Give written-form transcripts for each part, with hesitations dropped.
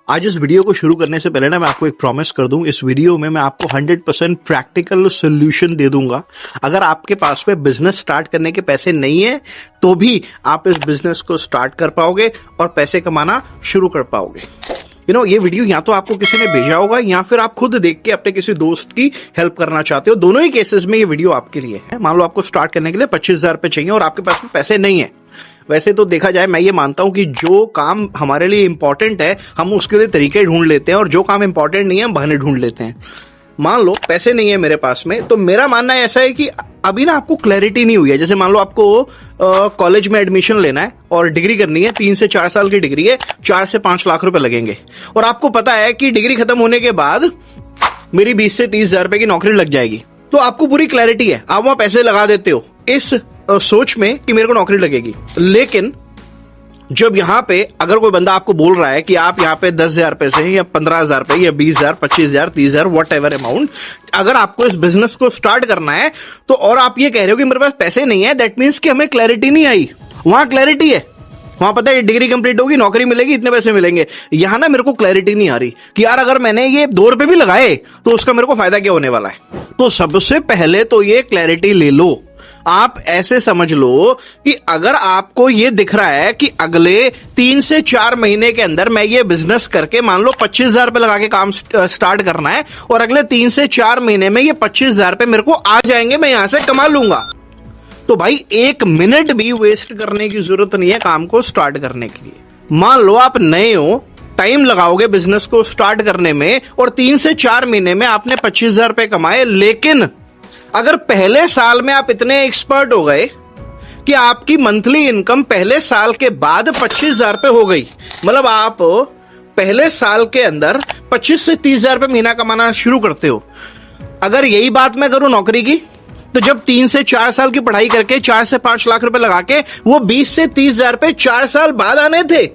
आज इस वीडियो को शुरू करने से पहले ना मैं आपको एक प्रॉमिस कर दूं, इस वीडियो में मैं आपको 100% प्रैक्टिकल सॉल्यूशन दे दूंगा। अगर आपके पास में बिजनेस स्टार्ट करने के पैसे नहीं है तो भी आप इस बिजनेस को स्टार्ट कर पाओगे और पैसे कमाना शुरू कर पाओगे। ये वीडियो या तो आपको किसी ने भेजा होगा या फिर आप खुद देख के अपने किसी दोस्त की हेल्प करना चाहते हो। दोनों ही केसेस में ये वीडियो आपके लिए है। मान लो आपको स्टार्ट करने के लिए 25,000 रुपए चाहिए और आपके पास में पैसे नहीं है। वैसे तो देखा जाए, मैं ये मानता हूं कि जो काम हमारे लिए इंपॉर्टेंट है हम उसके लिए तरीके ढूंढ लेते हैं और जो काम इंपॉर्टेंट नहीं है हम बहाने ढूंढ लेते हैं। मान लो पैसे नहीं है मेरे पास में, तो मेरा मानना ऐसा है कि अभी ना आपको क्लैरिटी नहीं हुई है। जैसे मान लो आपको कॉलेज में एडमिशन लेना है और डिग्री करनी है, 3 से 4 साल की डिग्री है, 4 से 5 लाख रुपए लगेंगे और आपको पता है कि डिग्री खत्म होने के बाद मेरी 20 से 30,000 रुपए की नौकरी लग जाएगी। तो आपको पूरी क्लैरिटी है, आप वहां पैसे लगा देते हो इस सोच में कि मेरे को नौकरी लगेगी। लेकिन जब यहां पे अगर कोई बंदा आपको बोल रहा है कि आप यहां पे 10,000 रुपए से या 15,000 रुपए या 20,000, 25,000, 30,000 वट एवर अमाउंट, अगर आपको इस बिजनेस को स्टार्ट करना है तो, और आप ये कह रहे हो कि मेरे पास पैसे नहीं है, दैट मीन्स कि हमें क्लैरिटी नहीं आई। वहां क्लैरिटी है, वहां पता है डिग्री कंप्लीट होगी, नौकरी मिलेगी, इतने पैसे मिलेंगे। यहां ना मेरे को क्लैरिटी नहीं आ रही कि यार अगर मैंने ये 2 रुपए भी लगाए तो उसका मेरे को फायदा क्या होने वाला है। तो सबसे पहले तो ये क्लैरिटी ले लो। आप ऐसे समझ लो कि अगर आपको ये दिख रहा है कि अगले 3 से 4 महीने के अंदर मैं ये बिजनेस करके, मान लो 25,000 रुपए लगा के काम स्टार्ट करना है और अगले 3 से 4 महीने में ये 25,000 रुपए मेरे को आ जाएंगे, मैं यहां से कमा लूंगा, तो भाई 1 मिनट भी वेस्ट करने की जरूरत नहीं है काम को स्टार्ट करने के लिए। मान लो आप नए हो, टाइम लगाओगे बिजनेस को स्टार्ट करने में और 3 से 4 महीने में आपने 25,000 रुपए कमाए। लेकिन अगर पहले साल में आप इतने एक्सपर्ट हो गए कि आपकी मंथली इनकम पहले साल के बाद 25,000 रुपए हो गई, मतलब आप पहले साल के अंदर 25 से 30,000 रुपए महीना कमाना शुरू करते हो। अगर यही बात मैं करूं नौकरी की, तो जब 3 से 4 साल की पढ़ाई करके 4 से 5 लाख रुपए लगा के वो 20 से 30,000 रुपए 4 साल बाद आने थे,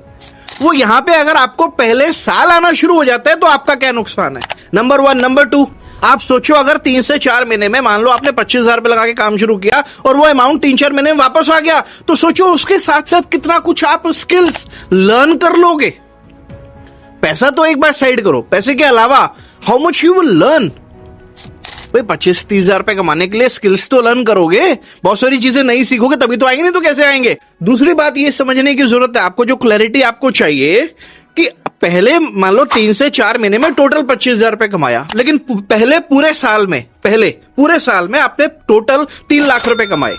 वो यहां पे अगर आपको पहले साल आना शुरू हो जाता है तो आपका क्या नुकसान है? नंबर 1। नंबर 2, आप सोचो अगर 3 से 4 महीने में मान लो आपने 25,000 रुपए लगा के काम शुरू किया और वो अमाउंट 3-4 महीने में वापस आ गया, तो सोचो उसके साथ साथ कितना कुछ आप स्किल्स लर्न कर लोगे। पैसा तो एक बार साइड करो, पैसे के अलावा how much you will learn. भाई 25-30,000 रुपए कमाने के लिए स्किल्स तो लर्न करोगे, बहुत सारी चीजें नहीं सीखोगे तभी तो आएंगे, नहीं तो कैसे आएंगे। दूसरी बात ये समझने की जरूरत है आपको, जो क्लैरिटी आपको चाहिए कि पहले मान लो 3 से 4 महीने में टोटल 25,000 रुपए कमाया, लेकिन पहले पूरे साल में आपने टोटल 3 लाख रुपए कमाए।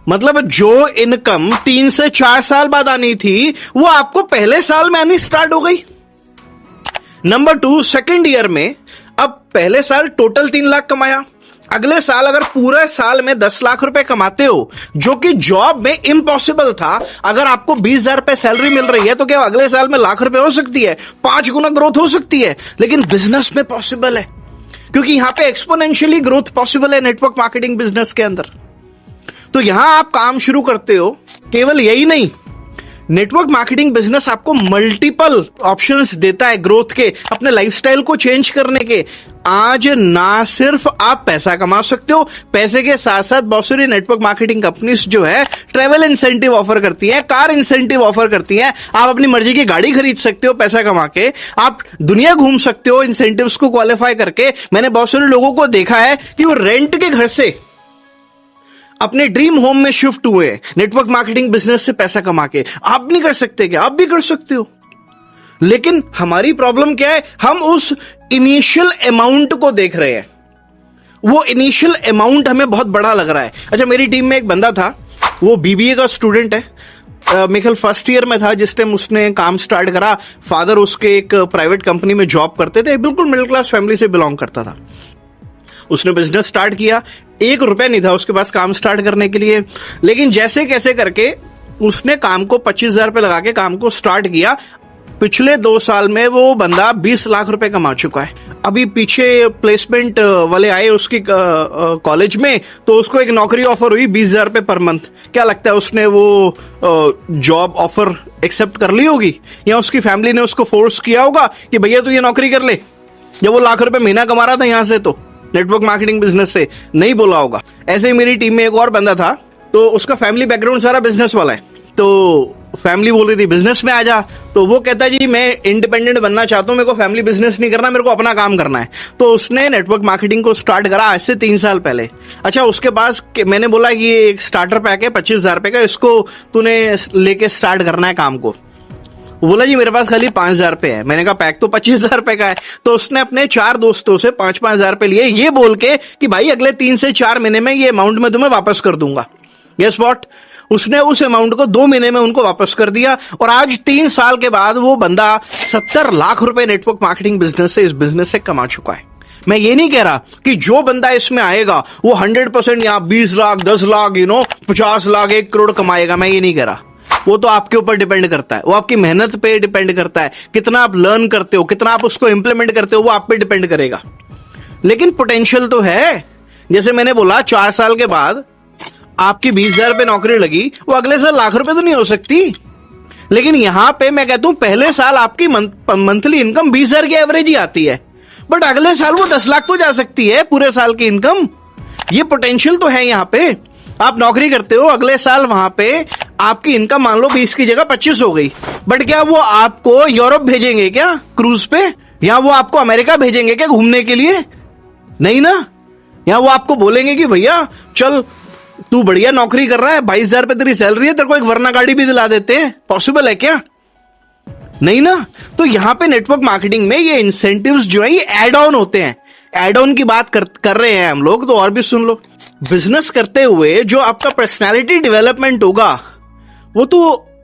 मतलब जो इनकम 3 से 4 साल बाद आनी थी वो आपको पहले साल में आनी स्टार्ट हो गई। नंबर 2, सेकेंड ईयर में अब पहले साल टोटल 3 लाख कमाया, अगले साल अगर पूरे साल में 10 लाख रुपए कमाते हो, जो कि जॉब में इम्पॉसिबल था। अगर आपको 20,000 रुपए सैलरी मिल रही है तो क्या अगले साल में लाख रुपए हो सकती है, 5 गुना ग्रोथ हो सकती है, लेकिन बिजनेस में पॉसिबल है क्योंकि यहां पे एक्सपोनेंशियली ग्रोथ पॉसिबल है नेटवर्क मार्केटिंग बिजनेस के अंदर। तो यहां आप काम शुरू करते हो। केवल यही नहीं, नेटवर्क मार्केटिंग बिजनेस आपको मल्टीपल ऑप्शंस देता है ग्रोथ के, अपने लाइफस्टाइल को चेंज करने के। आज ना सिर्फ आप पैसा कमा सकते हो, पैसे के साथ साथ बहुत सारी नेटवर्क मार्केटिंग कंपनीज जो है ट्रैवल इंसेंटिव ऑफर करती हैं, कार इंसेंटिव ऑफर करती हैं। आप अपनी मर्जी की गाड़ी खरीद सकते हो पैसा कमा के, आप दुनिया घूम सकते हो इंसेंटिव्स को क्वालिफाई करके। मैंने बहुत सारे लोगों को देखा है कि वो रेंट के घर से अपने ड्रीम होम में शिफ्ट हुए नेटवर्क मार्केटिंग बिजनेस से पैसा कमा के। आप नहीं कर सकते क्या? आप भी कर सकते हो। लेकिन हमारी प्रॉब्लम क्या है, हम उस इनिशियल अमाउंट को देख रहे हैं, वो इनिशियल अमाउंट हमें बहुत बड़ा लग रहा है। अच्छा, मेरी टीम में एक बंदा था, वो बीबीए का स्टूडेंट है, मेरे ख्याल फर्स्ट ईयर में था जिस टाइम उसने काम स्टार्ट करा। फादर उसके एक प्राइवेट कंपनी में जॉब करते थे, बिल्कुल मिडिल क्लास फैमिली से बिलोंग करता था। उसने बिजनेस स्टार्ट किया, 1 रुपया नहीं था उसके पास काम स्टार्ट करने के लिए, लेकिन जैसे कैसे करके उसने काम को 25,000 रुपए लगा के काम को स्टार्ट किया। पिछले 2 साल में वो बंदा 20 लाख रुपए कमा चुका है। अभी पीछे प्लेसमेंट वाले आए उसकी कॉलेज में, तो उसको एक नौकरी ऑफर हुई 20,000 रुपए पर मंथ। क्या लगता है उसने वो जॉब ऑफर एक्सेप्ट कर ली होगी या उसकी फैमिली ने उसको फोर्स किया होगा कि भैया तू ये नौकरी कर ले, जब वो लाख रुपए महीना कमा रहा था यहां से, तो नेटवर्क मार्केटिंग बिजनेस से नहीं बोला होगा। ऐसे ही मेरी टीम में एक और बंदा था, तो उसका फैमिली बैकग्राउंड सारा बिजनेस वाला है, तो फैमिली बोल रही थी बिजनेस में आ जा, तो वो कहता जी मैं इंडिपेंडेंट बनना चाहता हूं, मेरे को फैमिली बिजनेस नहीं करना, मेरे को अपना काम करना है। तो उसने नेटवर्क मार्केटिंग को स्टार्ट करा आज से 3 साल पहले। अच्छा, उसके पास मैंने बोला कि ये एक स्टार्टर पैक है 25,000 रुपए का, इसको तूने लेके स्टार्ट करना है काम को। वो बोला जी मेरे पास खाली 5,000 रुपए है। मैंने कहा पैक तो 25,000 रुपए का है। तो उसने अपने 4 दोस्तों से 5,000 रुपए लिए, ये बोल के कि भाई अगले 3 से 4 महीने में ये अमाउंट मैं तुम्हें वापस कर दूंगा। गेस व्हाट, उसने उस अमाउंट को 2 महीने में उनको वापस कर दिया, और आज 3 साल के बाद वो बंदा 70 लाख रुपए नेटवर्क मार्केटिंग बिजनेस से, इस बिजनेस से कमा चुका है। मैं ये नहीं कह रहा कि जो बंदा इसमें आएगा वो 100% या 20 लाख 10 लाख 50 लाख 1 करोड़ कमाएगा, मैं ये नहीं कह रहा। वो तो आपके ऊपर डिपेंड करता है, वो आपकी मेहनत पे डिपेंड करता है, कितना आप लर्न करते हो, कितना आप उसको इंप्लीमेंट करते हो, वो आप पे डिपेंड करेगा। लेकिन पोटेंशियल तो है। जैसे मैंने बोला 4 साल के बाद आपकी 20,000 रुपए नौकरी लगी, वो अगले साल लाख रुपए तो नहीं हो सकती। लेकिन यहां पे मैं कहता हूं पहले साल आपकी मंथली इनकम 20,000 की एवरेज ही आती है, बट अगले साल वो 10 लाख तो जा सकती है पूरे साल की इनकम। ये पोटेंशियल तो है यहां पे। आप नौकरी करते हो, अगले साल वहां पे आपकी इनकम मान लो 20 की जगह 25 हो गई, बट क्या वो आपको यूरोप भेजेंगे क्या क्रूज पे, या वो आपको अमेरिका भेजेंगे क्या घूमने के लिए? नहीं ना। या वो आपको बोलेंगे कि भैया चल तू बढ़िया नौकरी कर रहा है, 22,000 रुपए तेरी सैलरी है, तेरे को एक वर्ना गाड़ी भी दिला देते हैं। पॉसिबल है क्या? नहीं ना। तो यहां पे नेटवर्क मार्केटिंग में ये इंसेंटिव्स जो है ये एड ऑन होते हैं। एड ऑन की बात कर रहे हैं हम लोग, तो और भी सुन लो। बिजनेस करते हुए जो आपका पर्सनालिटी डेवलपमेंट होगा वो तो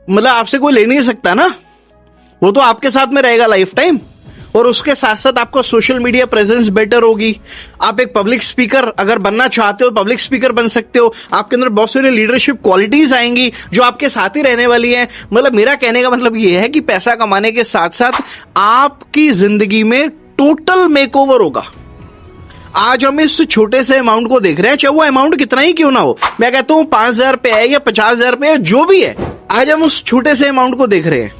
मतलब आपसे कोई ले नहीं सकता ना, वो तो आपके साथ में रहेगा लाइफ टाइम। और उसके साथ साथ आपका सोशल मीडिया प्रेजेंस बेटर होगी। आप एक पब्लिक स्पीकर अगर बनना चाहते हो, पब्लिक स्पीकर बन सकते हो। आपके अंदर बहुत सारी लीडरशिप क्वालिटीज आएंगी जो आपके साथ ही रहने वाली हैं। मतलब मेरा कहने का मतलब यह है कि पैसा कमाने के साथ साथ आपकी जिंदगी में टोटल मेकओवर होगा। आज हम इस छोटे से अमाउंट को देख रहे हैं, चाहे वो अमाउंट कितना ही क्यों ना हो। मैं कहता हूं 5,000 रुपए है या 50,000 रुपए है, जो भी है, आज हम उस छोटे से अमाउंट को देख रहे हैं।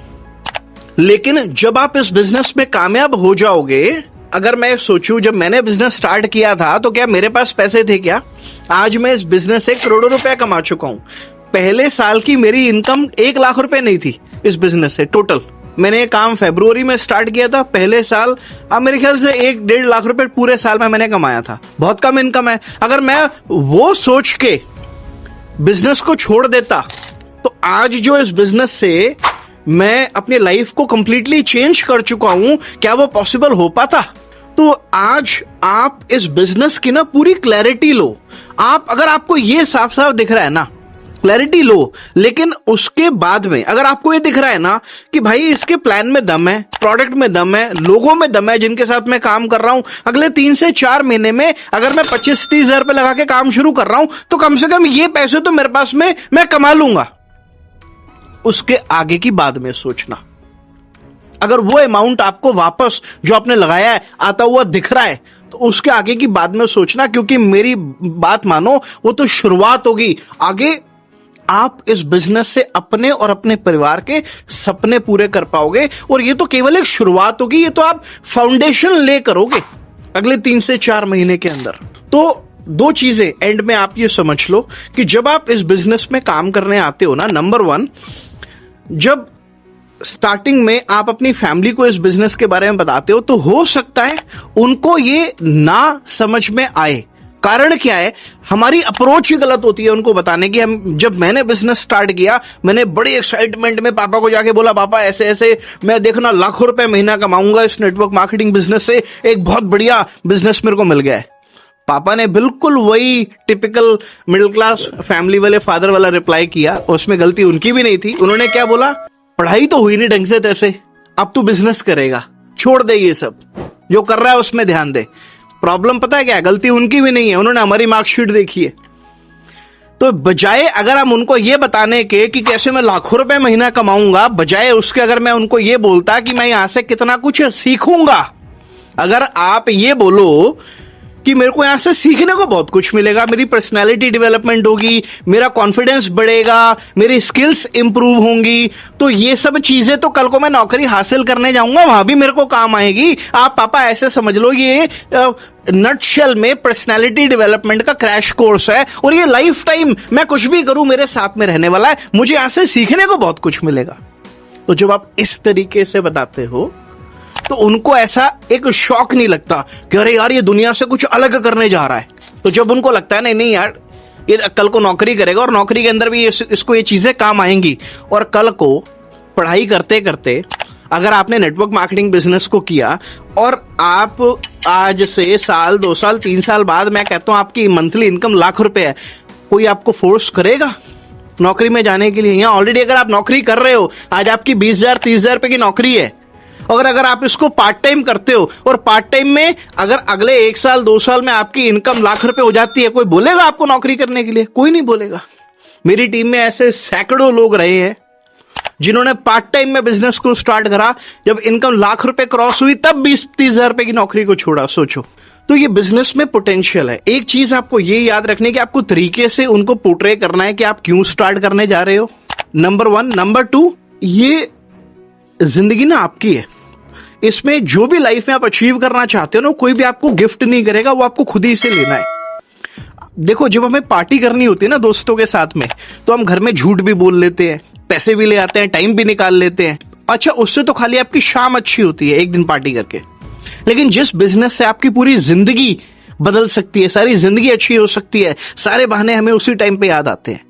लेकिन जब आप इस बिजनेस में कामयाब हो जाओगे, अगर मैं सोचूं जब मैंने बिजनेस स्टार्ट किया था तो क्या मेरे पास पैसे थे क्या? आज मैं इस बिजनेस से करोड़ों रुपए कमा चुका हूं। पहले साल की मेरी इनकम 1 लाख रुपए नहीं थी इस बिजनेस से टोटल। मैंने काम फरवरी में स्टार्ट किया था। पहले साल अब मेरे ख्याल से 1-1.5 लाख रुपए पूरे साल में मैंने कमाया था। बहुत कम इनकम है। अगर मैं वो सोच के बिजनेस को छोड़ देता तो आज जो इस बिजनेस से मैं अपनी लाइफ को कंप्लीटली चेंज कर चुका हूं, क्या वो पॉसिबल हो पाता? तो आज आप इस बिजनेस की ना पूरी क्लैरिटी लो। आप अगर आपको ये साफ साफ दिख रहा है ना, क्लैरिटी लो। लेकिन उसके बाद में अगर आपको ये दिख रहा है ना कि भाई इसके प्लान में दम है, प्रोडक्ट में दम है, लोगों में दम है जिनके साथ मैं काम कर रहा हूं, अगले 3 से 4 महीने में अगर मैं 25-30 हजार रुपए लगा के काम शुरू कर रहा हूं तो कम से कम ये पैसे तो मेरे पास में मैं कमा लूंगा। उसके आगे की बाद में सोचना। अगर वो अमाउंट आपको वापस जो आपने लगाया है आता हुआ दिख रहा है तो उसके आगे की बाद में सोचना, क्योंकि मेरी बात मानो वो तो शुरुआत होगी। आगे आप इस बिजनेस से अपने और अपने परिवार के सपने पूरे कर पाओगे, और ये तो केवल एक शुरुआत होगी। ये तो आप फाउंडेशन ले करोगे अगले 3 से 4 महीने के अंदर। तो 2 चीजें एंड में आप ये समझ लो कि जब आप इस बिजनेस में काम करने आते हो ना, नंबर 1, जब स्टार्टिंग में आप अपनी फैमिली को इस बिजनेस के बारे में बताते हो तो हो सकता है उनको ये ना समझ में आए। कारण क्या है? हमारी अप्रोच ही गलत होती है उनको बताने की। जब मैंने बिजनेस स्टार्ट किया, मैंने बड़ी एक्साइटमेंट में पापा को जाके बोला, पापा ऐसे ऐसे मैं देखना लाखों रुपए महीना कमाऊंगा इस नेटवर्क मार्केटिंग बिजनेस से, एक बहुत बढ़िया बिजनेस मेरे को मिल गया है। पापा ने बिल्कुल वही टिपिकल मिडिल क्लास फैमिली वाले फादर वाला रिप्लाई किया। उसमें गलती उनकी भी नहीं थी। उन्होंने क्या बोला, पढ़ाई तो हुई नहीं ढंग से तैसे, अब तू बिजनेस करेगा, छोड़ दे ये सब, जो कर रहा है उसमें ध्यान दे। प्रॉब्लम पता है क्या? गलती उनकी भी नहीं है, उन्होंने हमारी मार्कशीट देखी है। तो बजाय अगर हम उनको ये बताने के कि कैसे मैं लाखों रुपए महीना कमाऊंगा, बजाय उसके अगर मैं उनको ये बोलता कि मैं यहां से कितना कुछ सीखूंगा, अगर आप ये बोलो कि मेरे को यहां से सीखने को बहुत कुछ मिलेगा, मेरी पर्सनैलिटी डेवलपमेंट होगी, मेरा कॉन्फिडेंस बढ़ेगा, मेरी स्किल्स इंप्रूव होंगी। तो ये सब चीजें तो कल को मैं नौकरी हासिल करने जाऊंगा वहां भी मेरे को काम आएगी। आप पापा ऐसे समझ लो, ये नटशेल में पर्सनैलिटी डेवलपमेंट का क्रैश कोर्स है, और ये लाइफ टाइम मैं कुछ भी करूं मेरे साथ में रहने वाला है, मुझे यहां से सीखने को बहुत कुछ मिलेगा। तो जब आप इस तरीके से बताते हो तो उनको ऐसा एक शॉक नहीं लगता कि अरे यार ये दुनिया से कुछ अलग करने जा रहा है। तो जब उनको लगता है नहीं नहीं यार ये कल को नौकरी करेगा और नौकरी के अंदर भी इसको ये चीजें काम आएंगी, और कल को पढ़ाई करते करते अगर आपने नेटवर्क मार्केटिंग बिजनेस को किया और आप आज से साल 2 साल 3 साल बाद मैं कहता हूं आपकी मंथली इनकम लाख रुपए है, कोई आपको फोर्स करेगा नौकरी में जाने के लिए? यहाँ ऑलरेडी अगर आप नौकरी कर रहे हो, आज आपकी 20,000 30,000 रुपए की नौकरी है, और अगर आप इसको पार्ट टाइम करते हो और पार्ट टाइम में अगर अगले 1 साल 2 साल में आपकी इनकम लाख रुपए हो जाती है, कोई बोलेगा आपको नौकरी करने के लिए? कोई नहीं बोलेगा। मेरी टीम में ऐसे सैकड़ों लोग रहे हैं जिन्होंने पार्ट टाइम में बिजनेस को स्टार्ट करा, जब इनकम लाख रुपए क्रॉस हुई तब 20-30,000 रुपए की नौकरी को छोड़ा। सोचो, तो ये बिजनेस में पोटेंशियल है। एक चीज आपको ये याद रखनी कि आपको तरीके से उनको पोर्ट्रे करना है कि आप क्यों स्टार्ट करने जा रहे हो, नंबर 1। नंबर 2, ये जिंदगी ना आपकी है, इसमें जो भी लाइफ में आप अचीव करना चाहते हो ना, कोई भी आपको गिफ्ट नहीं करेगा, वो आपको खुद ही से लेना है। देखो, जब हमें पार्टी करनी होती है ना दोस्तों के साथ में, तो हम घर में झूठ भी बोल लेते हैं, पैसे भी ले आते हैं, टाइम भी निकाल लेते हैं। अच्छा, उससे तो खाली आपकी शाम अच्छी होती है एक दिन पार्टी करके, लेकिन जिस बिजनेस से आपकी पूरी जिंदगी बदल सकती है, सारी जिंदगी अच्छी हो सकती है, सारे बहाने हमें उसी टाइम पे याद आते हैं।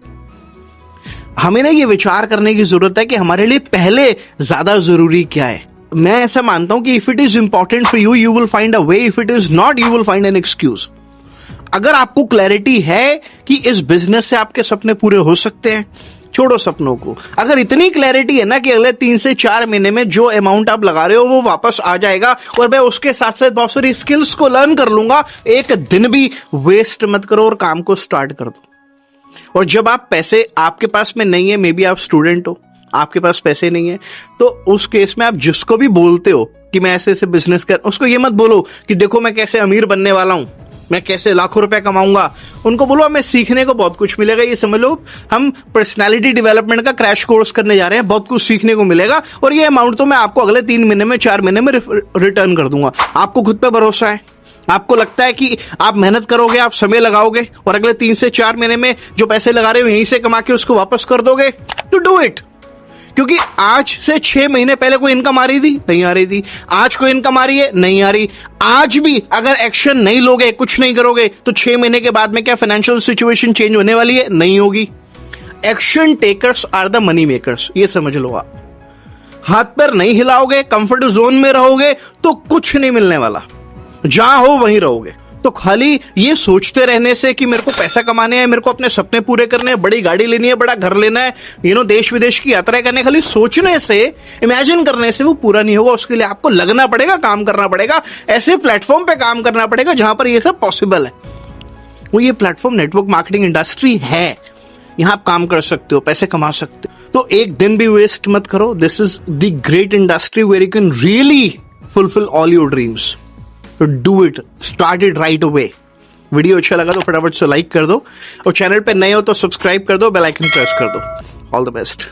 हमें ना ये विचार करने की जरूरत है कि हमारे लिए पहले ज्यादा जरूरी क्या है। मैं ऐसा मानता हूं कि if it is important for you, you will find a way, if it is not, you will find an excuse. अगर आपको क्लैरिटी है कि इस बिजनेस से आपके सपने पूरे हो सकते हैं, छोड़ो सपनों को। अगर इतनी क्लैरिटी है ना कि अगले 3 से 4 महीने में जो अमाउंट आप लगा रहे हो वो वापस आ जाएगा, और मैं उसके साथ साथ बहुत सारी स्किल्स को लर्न कर लूंगा, एक दिन भी वेस्ट मत करो और काम को स्टार्ट कर दो। और जब आप पैसे आपके पास में नहीं है, मे बी आप स्टूडेंट हो, आपके पास पैसे नहीं है, तो उस केस में आप जिसको भी बोलते हो कि मैं ऐसे ऐसे बिजनेस कर, उसको ये मत बोलो कि देखो मैं कैसे अमीर बनने वाला हूं, मैं कैसे लाखों रुपए कमाऊंगा। उनको बोलो हमें सीखने को बहुत कुछ मिलेगा। ये समझ लो हम पर्सनालिटी डेवलपमेंट का क्रैश कोर्स करने जा रहे हैं, बहुत कुछ सीखने को मिलेगा, और ये अमाउंट तो मैं आपको अगले 3 महीने में 4 महीने में रिटर्न कर दूंगा। आपको खुद पे भरोसा है, आपको लगता है कि आप मेहनत करोगे, आप समय लगाओगे और अगले 3 से 4 महीने में जो पैसे लगा रहे हो यहीं से कमा के उसको वापस कर दोगे, टू डू इट। क्योंकि आज से 6 महीने पहले कोई इनकम आ रही थी? नहीं आ रही थी। आज कोई इनकम आ रही है? नहीं आ रही। आज भी अगर एक्शन नहीं लोगे, कुछ नहीं करोगे, तो 6 महीने के बाद में क्या फाइनेंशियल सिचुएशन चेंज होने वाली है? नहीं होगी। Action takers are the money makers, ये समझ लो। आप हाथ पैर नहीं हिलाओगे, कंफर्ट जोन में रहोगे, तो कुछ नहीं मिलने वाला। जहां हो वहीं रहोगे। तो खाली ये सोचते रहने से कि मेरे को पैसा कमाने हैं, मेरे को अपने सपने पूरे करने हैं, बड़ी गाड़ी लेनी है, बड़ा घर लेना है, देश विदेश की यात्राएं करने, खाली सोचने से, इमेजिन करने से वो पूरा नहीं होगा। उसके लिए आपको लगना पड़ेगा, काम करना पड़ेगा, ऐसे प्लेटफॉर्म पे काम करना पड़ेगा जहां पर ये सब पॉसिबल है। वो ये प्लेटफॉर्म नेटवर्क मार्केटिंग इंडस्ट्री है। यहां आप काम कर सकते हो, पैसे कमा सकते हो। तो एक दिन भी वेस्ट मत करो। This is the great industry where you can really fulfil all your dreams. तो do it, start it right away. Video अच्छा लगा तो फटाफट से लाइक कर दो, और चैनल पे नए हो तो सब्सक्राइब कर दो, बेल आइकन प्रेस कर दो। All the best.